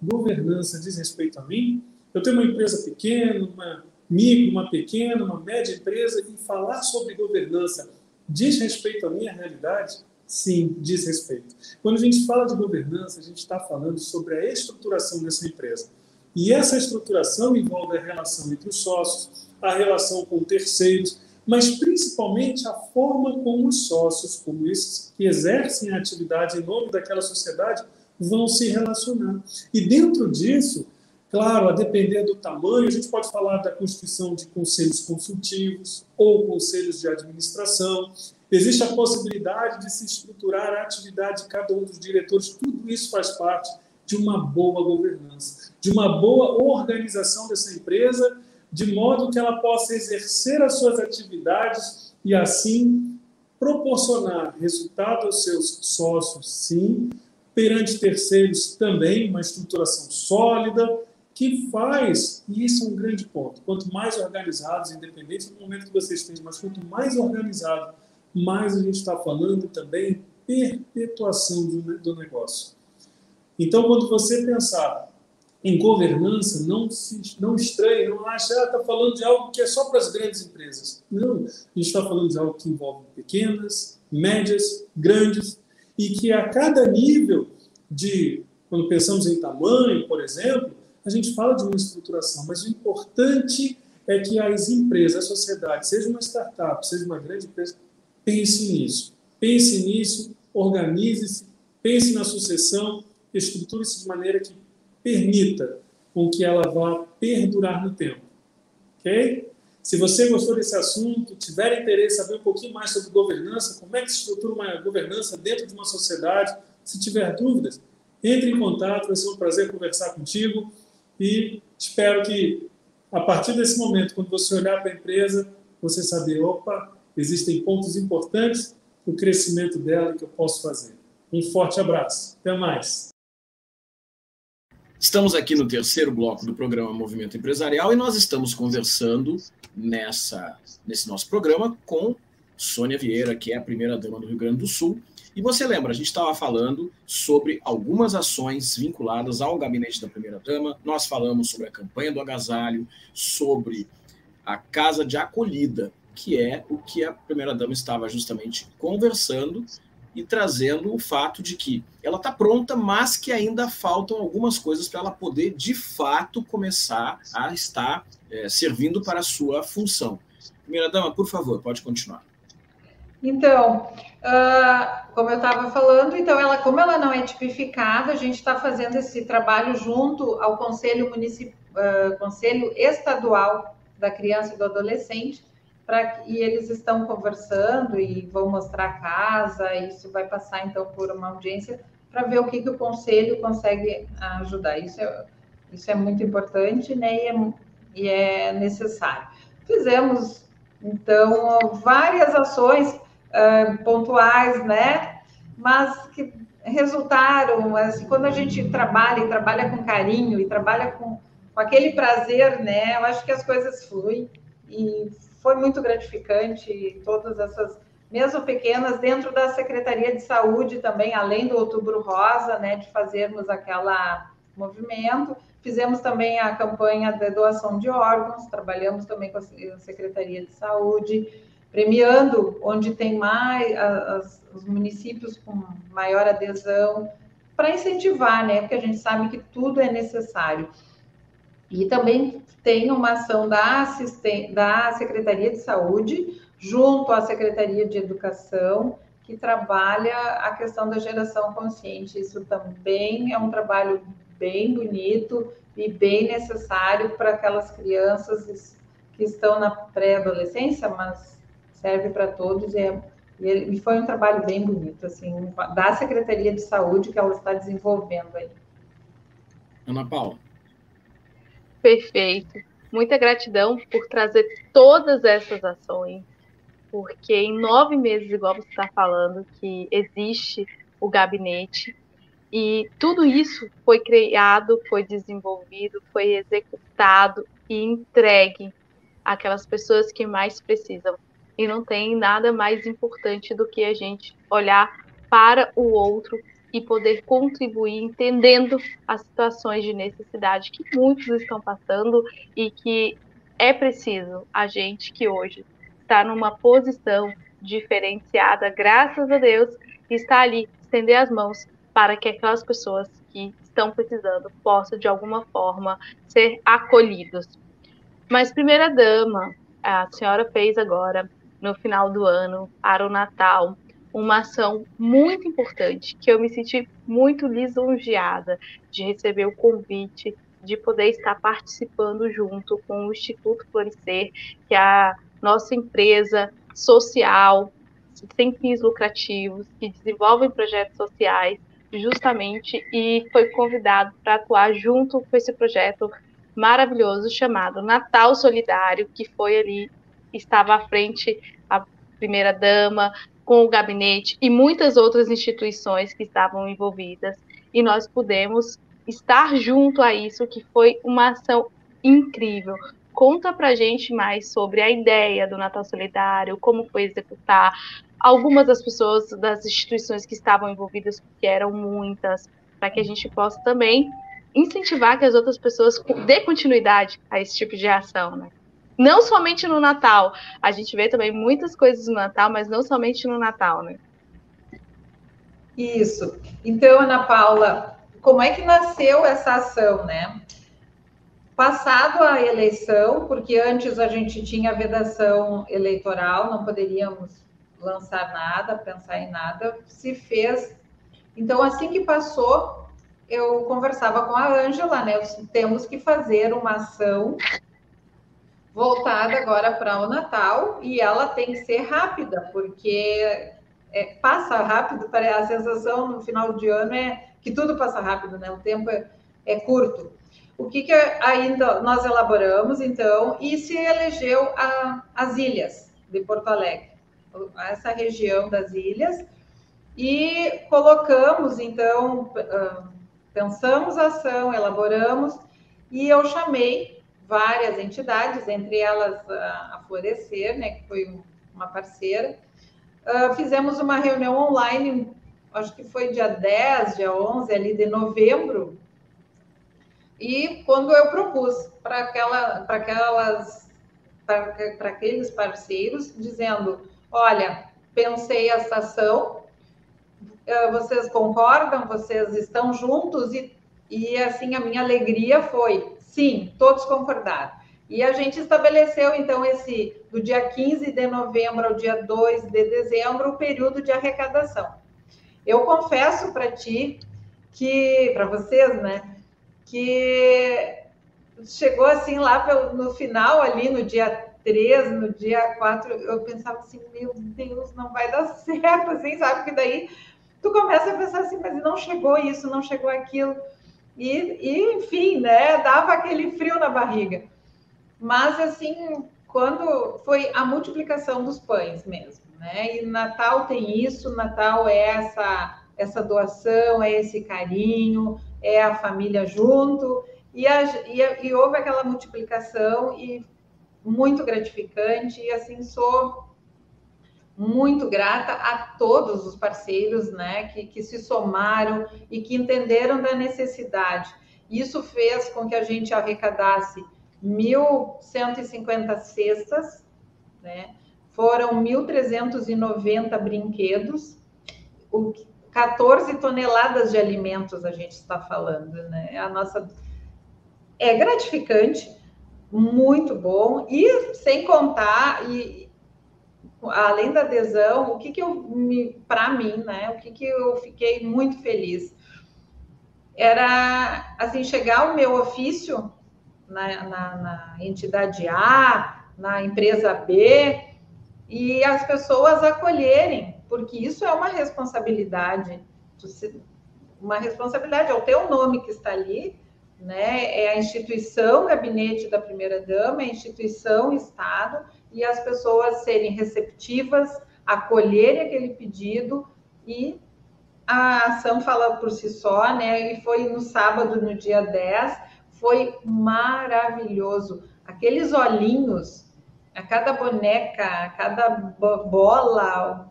governança diz respeito a mim? Eu tenho uma empresa pequena, uma micro, uma pequena, uma média empresa e falar sobre governança Diz respeito à minha realidade? Sim, diz respeito. Quando a gente fala de governança, a gente está falando sobre a estruturação dessa empresa. E essa estruturação envolve a relação entre os sócios, a relação com terceiros, mas principalmente a forma como os sócios, como esses que exercem a atividade em nome daquela sociedade, vão se relacionar. E dentro disso, claro, a depender do tamanho, a gente pode falar da constituição de conselhos consultivos ou conselhos de administração. Existe a possibilidade de se estruturar a atividade de cada um dos diretores. Tudo isso faz parte de uma boa governança, de uma boa organização dessa empresa, de modo que ela possa exercer as suas atividades e, assim, proporcionar resultado aos seus sócios, sim, perante terceiros também, uma estruturação sólida, que faz, e isso é um grande ponto, quanto mais organizados, independente do momento que vocês estejam, mas quanto mais organizado, mais a gente está falando também perpetuação do negócio. Então, quando você pensar em governança, não estranhe, não ache, está falando de algo que é só para as grandes empresas. Não, a gente está falando de algo que envolve pequenas, médias, grandes, e que a cada nível quando pensamos em tamanho, por exemplo, a gente fala de uma estruturação, mas o importante é que as empresas, a sociedade, seja uma startup, seja uma grande empresa, pense nisso, organize-se, pense na sucessão, estruture-se de maneira que permita com que ela vá perdurar no tempo. Ok? Se você gostou desse assunto, tiver interesse em saber um pouquinho mais sobre governança, como é que se estrutura uma governança dentro de uma sociedade, se tiver dúvidas, entre em contato, vai ser um prazer conversar contigo e espero que, a partir desse momento, quando você olhar para a empresa, você saber, opa, existem pontos importantes para o crescimento dela que eu posso fazer. Um forte abraço. Até mais. Estamos aqui no terceiro bloco do programa Movimento Empresarial e nós estamos conversando nesse nosso programa com Sônia Vieira, que é a primeira-dama do Rio Grande do Sul. E você lembra, a gente estava falando sobre algumas ações vinculadas ao gabinete da primeira-dama, nós falamos sobre a campanha do agasalho, sobre a casa de acolhida, que é o que a primeira-dama estava justamente conversando e trazendo o fato de que ela está pronta, mas que ainda faltam algumas coisas para ela poder, de fato, começar a estar servindo para a sua função. Primeira-dama, por favor, pode continuar. Então, como eu estava falando, então como ela não é tipificada, a gente está fazendo esse trabalho junto ao Conselho Estadual da Criança e do Adolescente, e eles estão conversando e vão mostrar a casa, e isso vai passar, então, por uma audiência para ver o que o Conselho consegue ajudar. Isso é muito importante, né, e é necessário. Fizemos, então, várias ações pontuais, né, mas que resultaram, assim, quando a gente trabalha com carinho e trabalha com aquele prazer, né, eu acho que as coisas fluem e foi muito gratificante, todas essas, mesmo pequenas, dentro da Secretaria de Saúde também, além do Outubro Rosa, né, de fazermos aquela movimento, fizemos também a campanha de doação de órgãos, trabalhamos também com a Secretaria de Saúde, premiando onde tem mais, os municípios com maior adesão, para incentivar, né, porque a gente sabe que tudo é necessário. E também tem uma ação da Secretaria de Saúde, junto à Secretaria de Educação, que trabalha a questão da geração consciente. Isso também é um trabalho bem bonito e bem necessário para aquelas crianças que estão na pré-adolescência, mas serve para todos. E foi um trabalho bem bonito, assim, da Secretaria de Saúde que ela está desenvolvendo aí. Ana Paula. Perfeito. Muita gratidão por trazer todas essas ações, porque em 9 meses, igual você está falando, que existe o gabinete, e tudo isso foi criado, foi desenvolvido, foi executado e entregue àquelas pessoas que mais precisam. E não tem nada mais importante do que a gente olhar para o outro e poder contribuir entendendo as situações de necessidade que muitos estão passando e que é preciso a gente que hoje está numa posição diferenciada, graças a Deus, está ali, estender as mãos para que aquelas pessoas que estão precisando possam, de alguma forma, ser acolhidos. Mas, primeira-dama, a senhora fez agora, no final do ano, para o Natal, uma ação muito importante, que eu me senti muito lisonjeada de receber o convite, de poder estar participando junto com o Instituto Florescer, que é a nossa empresa social, sem fins lucrativos, que desenvolve projetos sociais, justamente, e foi convidado para atuar junto com esse projeto maravilhoso chamado Natal Solidário, que foi ali, estava à frente a primeira-dama, com o gabinete e muitas outras instituições que estavam envolvidas, e nós pudemos estar junto a isso, que foi uma ação incrível. Conta pra gente mais sobre a ideia do Natal Solidário, como foi executar, algumas das pessoas, das instituições que estavam envolvidas, que eram muitas, para que a gente possa também incentivar que as outras pessoas dê continuidade a esse tipo de ação, né? Não somente no Natal, a gente vê também muitas coisas no Natal, mas não somente no Natal, né? Isso. Então, Ana Paula, como é que nasceu essa ação, né? Passado a eleição, porque antes a gente tinha vedação eleitoral, não poderíamos lançar nada, pensar em nada, se fez. Então, assim que passou, eu conversava com a Ângela, né? Temos que fazer uma ação voltada agora para o Natal e ela tem que ser rápida, porque passa rápido, a sensação no final de ano é que tudo passa rápido, né? O tempo é curto. O que ainda nós elaboramos, então, e se elegeu as ilhas de Porto Alegre, essa região das ilhas, e colocamos, então, pensamos a ação, elaboramos, e eu chamei várias entidades, entre elas a Florescer, né, que foi uma parceira. Fizemos uma reunião online, acho que foi dia 10, dia 11 ali de novembro, e quando eu propus para aqueles parceiros, dizendo, olha, pensei essa ação, vocês concordam, vocês estão juntos? E assim, a minha alegria foi, sim, todos concordaram. E a gente estabeleceu, então, do dia 15 de novembro ao dia 2 de dezembro, o período de arrecadação. Eu confesso para vocês, né, que chegou assim lá no final, ali no dia 3, no dia 4, eu pensava assim, meu Deus, não vai dar certo, assim, sabe? Que daí tu começa a pensar assim, mas não chegou isso, não chegou aquilo. E enfim, né, dava aquele frio na barriga. Mas, assim, quando foi a multiplicação dos pães mesmo, né? E Natal tem isso, Natal é essa doação, é esse carinho, é a família junto, e houve aquela multiplicação e muito gratificante, e assim, sou muito grata a todos os parceiros, né, que se somaram e que entenderam da necessidade. Isso fez com que a gente arrecadasse 1.150 cestas, né? Foram 1.390 brinquedos, 14 toneladas de alimentos a gente está falando, né? É gratificante, muito bom, e sem contar, além da adesão, para mim, né? O que eu fiquei muito feliz era assim, chegar o meu ofício na entidade A, na empresa B, e as pessoas acolherem, porque isso é uma responsabilidade, é o teu nome que está ali, né? É a instituição Gabinete da Primeira-Dama, é a instituição Estado, e as pessoas serem receptivas, acolherem aquele pedido, e a ação fala por si só, né? E foi no sábado, no dia 10, foi maravilhoso. Aqueles olhinhos, a cada boneca, a cada bola,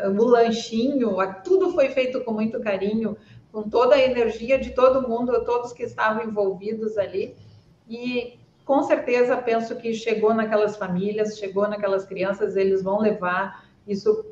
o lanchinho, tudo foi feito com muito carinho, com toda a energia de todo mundo, todos que estavam envolvidos ali. E com certeza penso que chegou naquelas famílias, chegou naquelas crianças, eles vão levar isso,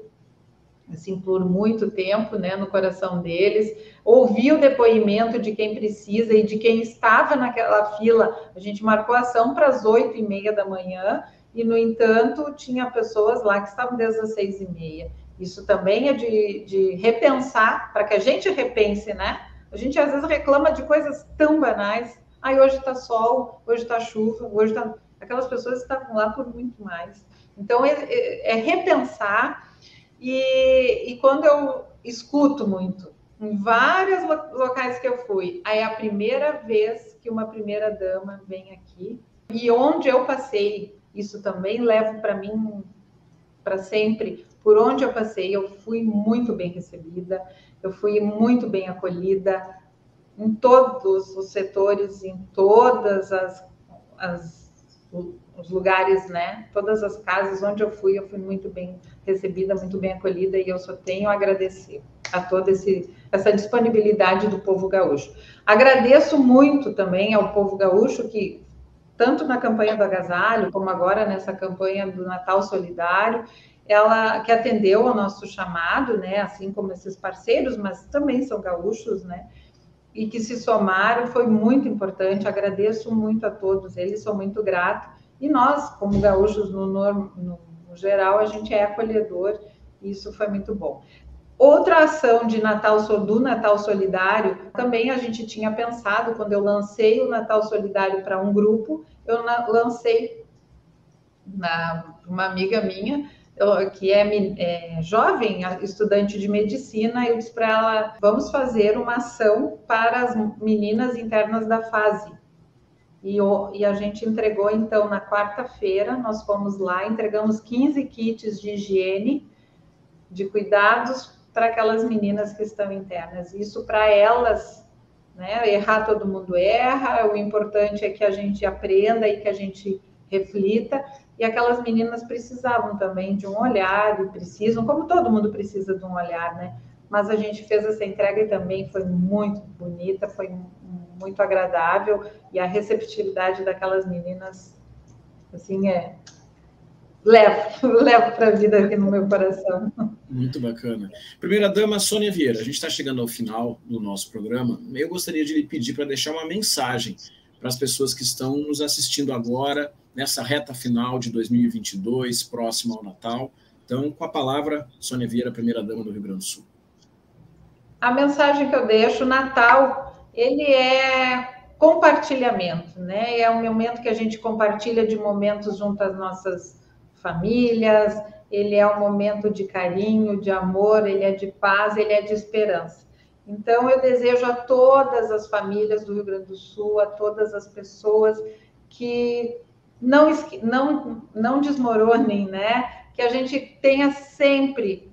assim, por muito tempo, né, no coração deles. Ouvir o depoimento de quem precisa e de quem estava naquela fila. A gente marcou a ação para as 8h30 da manhã e, no entanto, tinha pessoas lá que estavam desde as 6h30. Isso também é de repensar, para que a gente repense, né? A gente às vezes reclama de coisas tão banais. Ai, hoje está sol, hoje está chuva, hoje está... Aquelas pessoas estavam lá por muito mais. Então, é repensar. E quando eu escuto muito, em vários locais que eu fui, aí é a primeira vez que uma primeira-dama vem aqui, e onde eu passei, isso também levo para mim para sempre, por onde eu passei, eu fui muito bem recebida, eu fui muito bem acolhida, em todos os setores, em todas os lugares, né? Todas as casas onde eu fui muito bem recebida, muito bem acolhida, e eu só tenho a agradecer a toda essa disponibilidade do povo gaúcho. Agradeço muito também ao povo gaúcho que, tanto na campanha do agasalho, como agora nessa campanha do Natal Solidário, ela que atendeu ao nosso chamado, né? Assim como esses parceiros, mas também são gaúchos, né? E que se somaram, foi muito importante. Agradeço muito a todos eles, sou muito grata. E nós, como gaúchos, no geral, a gente é acolhedor, e isso foi muito bom. Outra ação de Natal, do Natal Solidário, também a gente tinha pensado, quando eu lancei o Natal Solidário para um grupo, eu lancei uma amiga minha, que é jovem, estudante de medicina, eu disse para ela, vamos fazer uma ação para as meninas internas da fase. E a gente entregou, então, na quarta-feira, nós fomos lá, entregamos 15 kits de higiene, de cuidados para aquelas meninas que estão internas. Isso para elas, né? Errar todo mundo erra, o importante é que a gente aprenda e que a gente reflita. E aquelas meninas precisavam também de um olhar, e precisam, como todo mundo precisa de um olhar, né? Mas a gente fez essa entrega e também foi muito bonita, foi muito agradável, e a receptividade daquelas meninas, assim, levo para a vida aqui no meu coração. Muito bacana. Primeira-dama Sônia Vieira, a gente está chegando ao final do nosso programa. Eu gostaria de lhe pedir para deixar uma mensagem para as pessoas que estão nos assistindo agora, nessa reta final de 2022, próximo ao Natal. Então, com a palavra, Sônia Vieira, primeira-dama do Rio Grande do Sul. A mensagem que eu deixo, o Natal, ele é compartilhamento, né? É um momento que a gente compartilha de momentos junto às nossas famílias, ele é um momento de carinho, de amor, ele é de paz, ele é de esperança. Então, eu desejo a todas as famílias do Rio Grande do Sul, a todas as pessoas que não desmoronem, né? Que a gente tenha sempre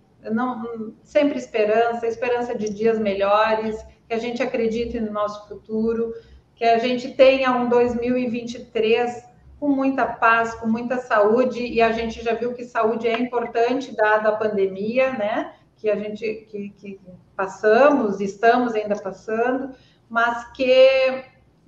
esperança de dias melhores, que a gente acredite no nosso futuro, que a gente tenha um 2023 com muita paz, com muita saúde, e a gente já viu que saúde é importante dada a pandemia, né? Que a gente que passamos, estamos ainda passando, mas que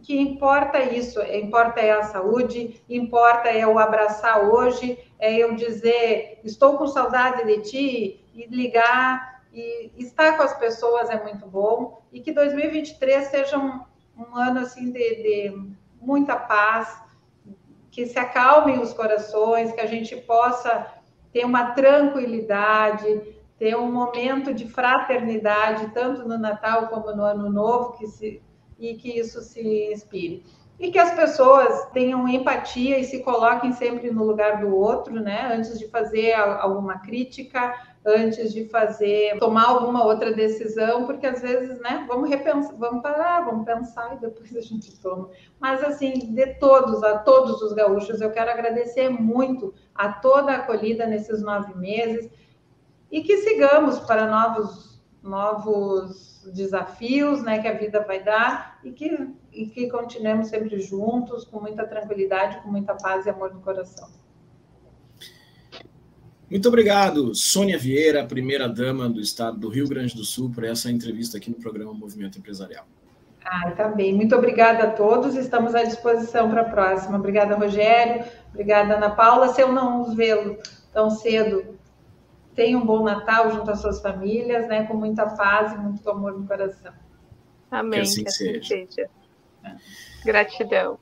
importa isso, importa é a saúde, importa é o abraçar hoje, é eu dizer, estou com saudade de ti, e ligar, e estar com as pessoas é muito bom, e que 2023 seja um ano assim de muita paz, que se acalmem os corações, que a gente possa ter uma tranquilidade, ter um momento de fraternidade, tanto no Natal como no Ano Novo, e que isso se inspire. E que as pessoas tenham empatia e se coloquem sempre no lugar do outro, né? Antes de fazer alguma crítica, antes de tomar alguma outra decisão, porque às vezes, né? Vamos repensar, vamos parar, vamos pensar e depois a gente toma. Mas assim, a todos os gaúchos, eu quero agradecer muito a toda a acolhida nesses 9 meses e que sigamos para novos desafios, né, que a vida vai dar, e que continuemos sempre juntos, com muita tranquilidade, com muita paz e amor no coração. Muito obrigado, Sônia Vieira, primeira-dama do estado do Rio Grande do Sul, por essa entrevista aqui no programa Movimento Empresarial. Tá bem. Muito obrigada a todos, estamos à disposição para a próxima. Obrigada, Rogério, obrigada, Ana Paula. Se eu não vê-lo tão cedo tenham um bom Natal junto às suas famílias, né? Com muita paz e muito amor no coração. Amém, que assim seja. Gratidão.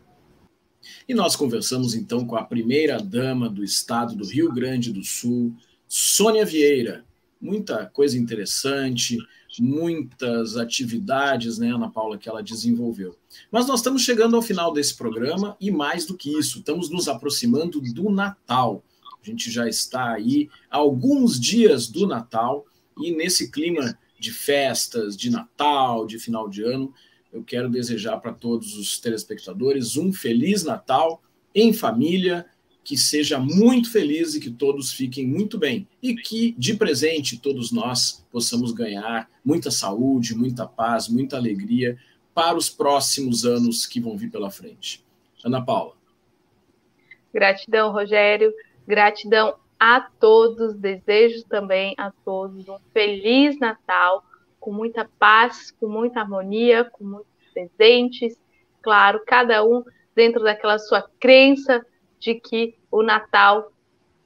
E nós conversamos então com a primeira-dama do estado do Rio Grande do Sul, Sônia Vieira. Muita coisa interessante, muitas atividades, né, Ana Paula, que ela desenvolveu. Mas nós estamos chegando ao final desse programa e mais do que isso, estamos nos aproximando do Natal. A gente já está aí há alguns dias do Natal e nesse clima de festas, de Natal, de final de ano, eu quero desejar para todos os telespectadores um Feliz Natal em família, que seja muito feliz e que todos fiquem muito bem. E que, de presente, todos nós possamos ganhar muita saúde, muita paz, muita alegria para os próximos anos que vão vir pela frente. Ana Paula. Gratidão, Rogério. Gratidão a todos. Desejo também a todos um Feliz Natal, com muita paz, com muita harmonia, com muitos presentes. Claro, cada um dentro daquela sua crença de que o Natal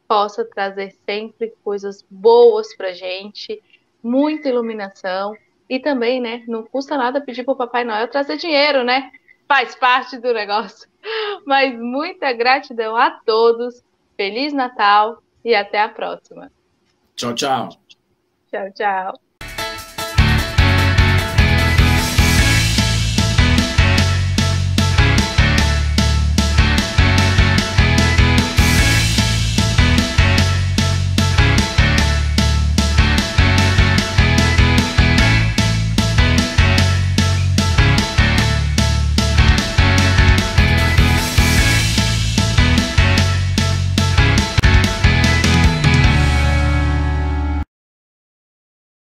possa trazer sempre coisas boas para a gente, muita iluminação e também, né, não custa nada pedir para o Papai Noel trazer dinheiro, né? Faz parte do negócio. Mas muita gratidão a todos, Feliz Natal e até a próxima. Tchau, tchau. Tchau, tchau.